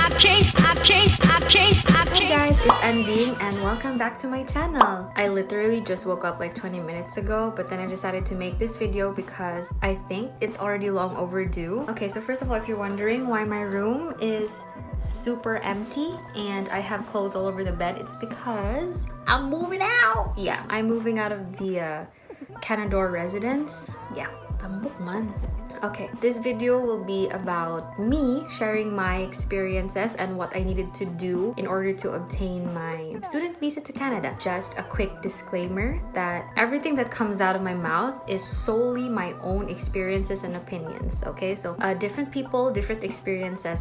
Hey guys, it's Andine and welcome back to my channel. I literally just woke up like 20 minutes ago, but then I decided to make this video because I think it's already long overdue. Okay, so first of all, if you're wondering why my room is super empty and I have clothes all over the bed, it's because I'm moving out. Yeah, I'm moving out of the Canador residence. Yeah, tambok man. Okay, this video will be about me sharing my experiences and what I needed to do in order to obtain my student visa to Canada. Just a quick disclaimer that everything that comes out of my mouth is solely my own experiences and opinions, okay? So different people, different experiences,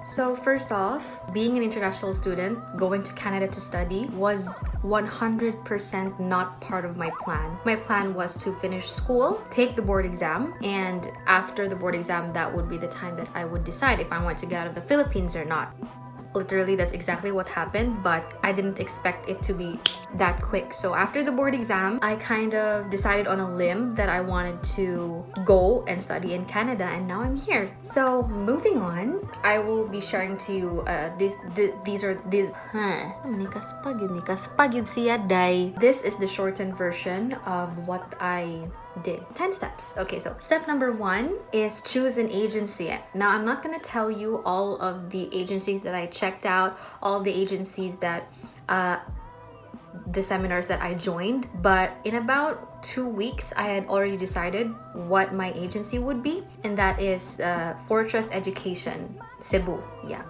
So first off, being an international student, going to Canada to study was 100% not part of my plan. My plan was to finish school, take the board exam, and after the board exam, that would be the time that I would decide if I want to get out of the Philippines or not. Literally, that's exactly what happened, but I didn't expect it to be that quick. So after the board exam, I kind of decided on a limb that I wanted to go and study in Canada, and now I'm here. So moving on, I will be sharing to you this is the shortened version of what I did. 10 steps. Okay, so step number 1 is choose an agency. Now, I'm not gonna tell you all of the agencies that I checked out, all the agencies that the seminars that I joined, but in about 2 weeks I had already decided what my agency would be, and that is Fortress Education Cebu. Yeah,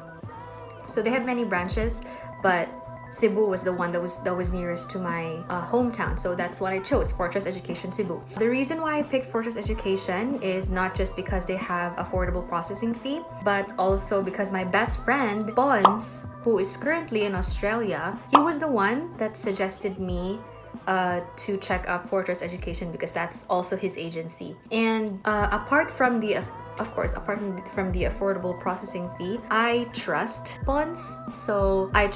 so they have many branches, but Cebu was the one that was nearest to my hometown, so that's what I chose, Fortress Education Cebu. The reason why I picked Fortress Education is not just because they have affordable processing fee, but also because my best friend, Pons, who is currently in Australia, he was the one that suggested me to check out Fortress Education because that's also his agency. And apart from the affordable processing fee, I trust Pons, so I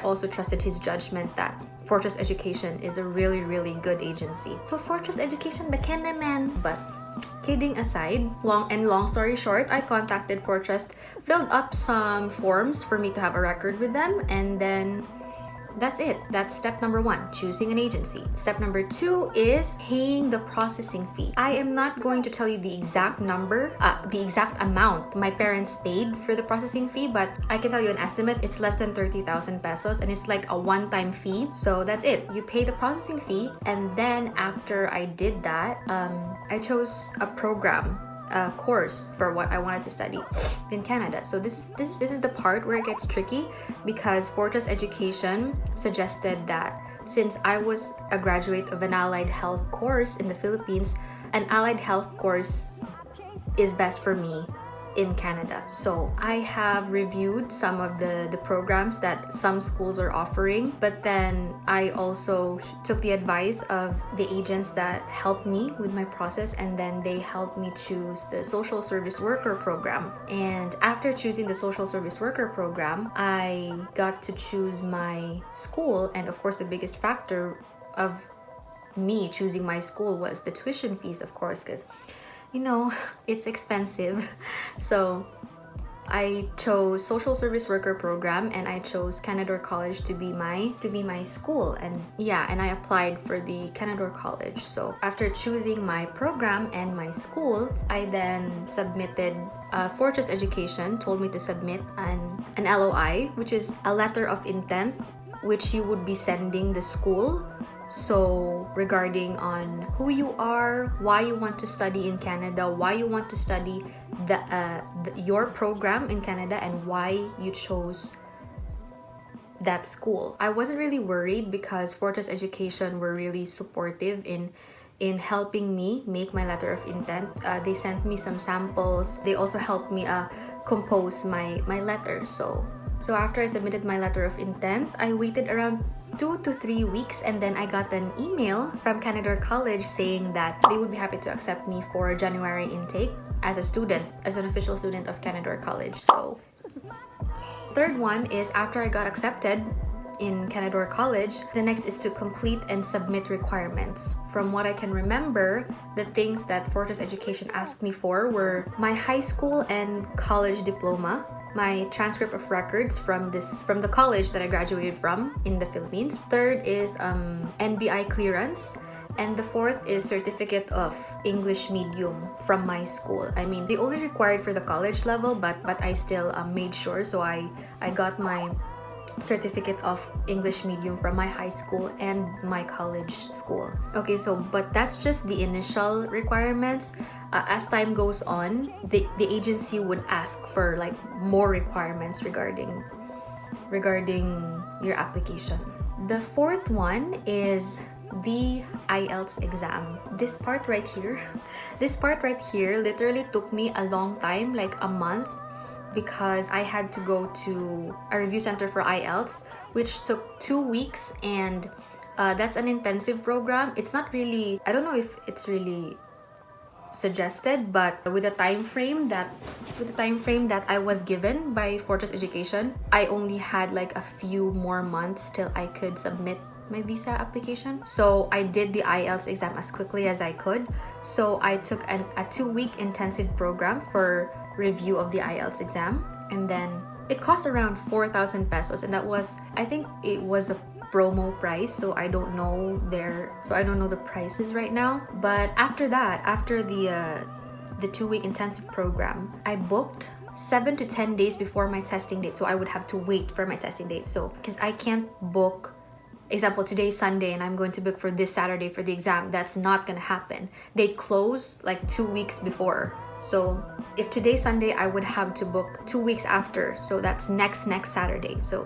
also trusted his judgment that Fortress Education is a really, really good agency. So Fortress Education, bakene man. But kidding aside, long story short, I contacted Fortress, filled up some forms for me to have a record with them, and then that's it. That's step number 1, choosing an agency. Step number 2 is paying the processing fee. I am not going to tell you the exact number, the exact amount my parents paid for the processing fee, but I can tell you an estimate. It's less than 30,000 pesos, and it's like a one-time fee. So that's it. You pay the processing fee, and then after I did that, I chose a program, course for what I wanted to study in Canada. So this is the part where it gets tricky, because Fortress Education suggested that since I was a graduate of an allied health course in the Philippines, an allied health course is best for me in Canada. So I have reviewed some of the programs that some schools are offering, but then I also took the advice of the agents that helped me with my process, and then they helped me choose the social service worker program. And after choosing the social service worker program, I got to choose my school, and of course the biggest factor of me choosing my school was the tuition fees, of course, because it's expensive. So I chose social service worker program, and I chose Canador College to be my school. And yeah, and I applied for the Canador College. So after choosing my program and my school, I then submitted Fortress Education told me to submit an LOI, which is a letter of intent, which you would be sending the school. So regarding on who you are, why you want to study in Canada, why you want to study your program in Canada, and why you chose that school. I wasn't really worried because Fortress Education were really supportive in helping me make my letter of intent. They sent me some samples. They also helped me compose my letter. So after I submitted my letter of intent, I waited around 2 to 3 weeks, and then I got an email from Canador College saying that they would be happy to accept me for January intake as an official student of Canador College. So third one is after I got accepted in Canadore College. The next is to complete and submit requirements. From what I can remember, the things that Fortress Education asked me for were my high school and college diploma, my transcript of records from the college that I graduated from in the Philippines. Third is NBI clearance. And the fourth is certificate of English medium from my school. I mean, they only required for the college level, but I still made sure. So I got my certificate of English medium from my high school and my college school. Okay, so but that's just the initial requirements. As time goes on, the agency would ask for like more requirements regarding your application. The fourth one is the IELTS exam. This part right here literally took me a long time, like a month, because I had to go to a review center for IELTS, which took 2 weeks, and that's an intensive program. It's not really, I don't know if it's really suggested, but with the time frame that I was given by Fortress Education, I only had like a few more months till I could submit my visa application. So I did the IELTS exam as quickly as I could. So I took a 2-week intensive program for review of the IELTS exam, and then it cost around 4,000 pesos, and that was, I think it was a promo price, so I don't know the prices right now. But after that, after the 2-week intensive program, I booked 7 to 10 days before my testing date, so I would have to wait for my testing date. So because I can't book, example, today's Sunday and I'm going to book for this Saturday for the exam, that's not gonna happen. They close like 2 weeks before. So if today's Sunday, I would have to book 2 weeks after. So that's next Saturday. So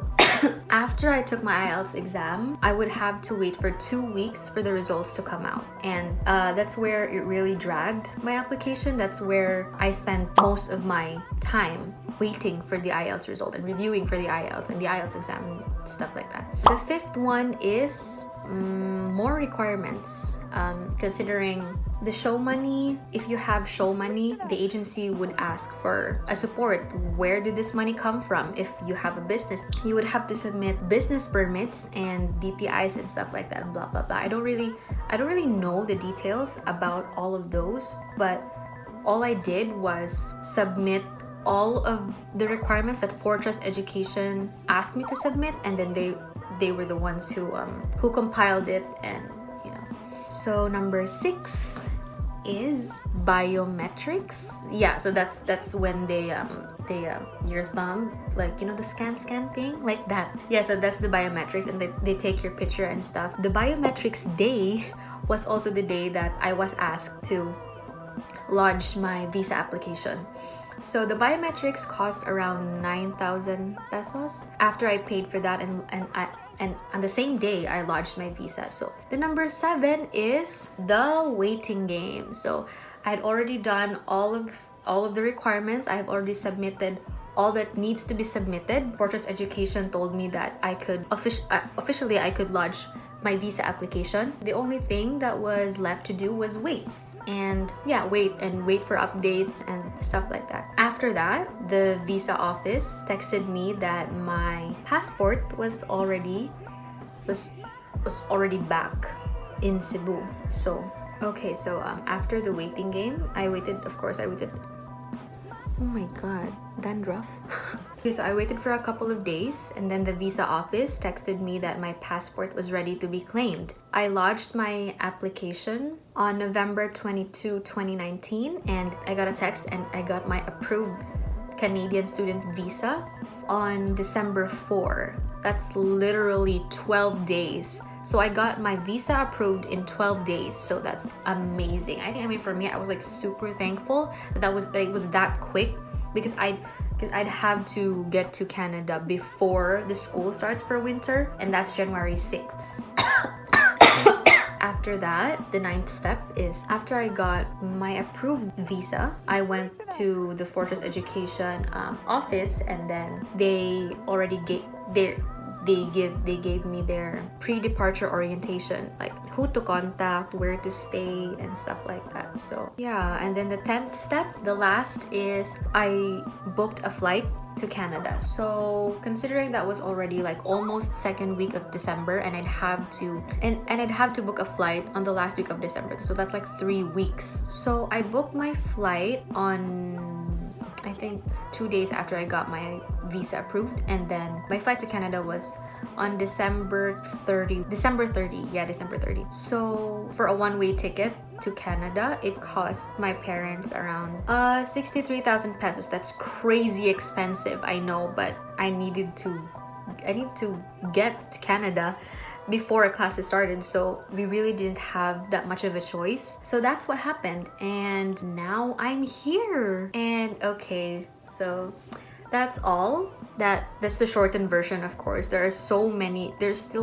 after I took my IELTS exam, I would have to wait for 2 weeks for the results to come out. And that's where it really dragged my application. That's where I spent most of my time waiting for the IELTS result and reviewing for the IELTS and the IELTS exam and stuff like that. The fifth one is more requirements, considering the show money. If you have show money, the agency would ask for a support. Where did this money come from? If you have a business, you would have to submit business permits and DTIs and stuff like that, and blah blah blah. I don't really know the details about all of those, but all I did was submit all of the requirements that Fortress Education asked me to submit, and then they were the ones who compiled it, and you know. So number 6 is biometrics. Yeah, so that's when they your thumb, like, you know, the scan thing like that. Yeah, so that's the biometrics, and they take your picture and stuff. The biometrics day was also the day that I was asked to lodge my visa application. So the biometrics cost around 9,000 pesos. After I paid for that, and on the same day I lodged my visa. So the number 7 is the waiting game. So I had already done all of the requirements. I have already submitted all that needs to be submitted. Fortress Education told me that I could officially I could lodge my visa application. The only thing that was left to do was wait. And yeah, wait for updates and stuff like that. After that, the visa office texted me that my passport was already back in Cebu. So okay, so after the waiting game, I waited. Oh my god, dandruff. Okay, so I waited for a couple of days, and then the visa office texted me that my passport was ready to be claimed. I lodged my application on November 22, 2019, and I got a text and I got my approved Canadian student visa on December 4. That's literally 12 days. So I got my visa approved in 12 days. So that's amazing. I mean, for me, I was like super thankful that it was that quick, because I'd have to get to Canada before the school starts for winter, and that's January 6th. After that, the 9th step is, after I got my approved visa, I went to the Fortress Education office, and then they gave me their pre-departure orientation, like who to contact, where to stay, and stuff like that. So yeah, and then the 10th step, the last, is I booked a flight to Canada. So considering that was already like almost second week of December, and I'd have to book a flight on the last week of December. So that's like 3 weeks. So I booked my flight on, I think, 2 days after I got my visa approved, and then my flight to Canada was on December 30. Yeah, December 30. So for a one-way ticket to Canada, it cost my parents around 63,000 pesos. That's crazy expensive, I know, but I need to get to Canada before classes started, so we really didn't have that much of a choice. So that's what happened, and now I'm here. And okay, so that's all. That's the shortened version. Of course, there's still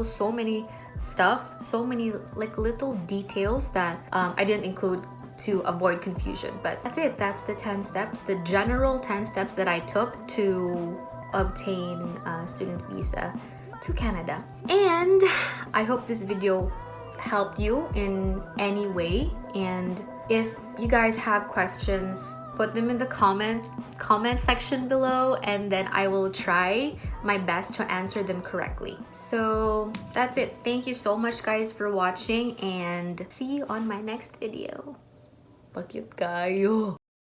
so many stuff, so many like little details that I didn't include to avoid confusion. But that's it. That's the 10 steps, the general 10 steps that I took to obtain a student visa to Canada. And I hope this video helped you in any way. And if you guys have questions, put them in the comment section below, and then I will try my best to answer them correctly. So that's it. Thank you so much, guys, for watching, and see you on my next video. Bakit kayo?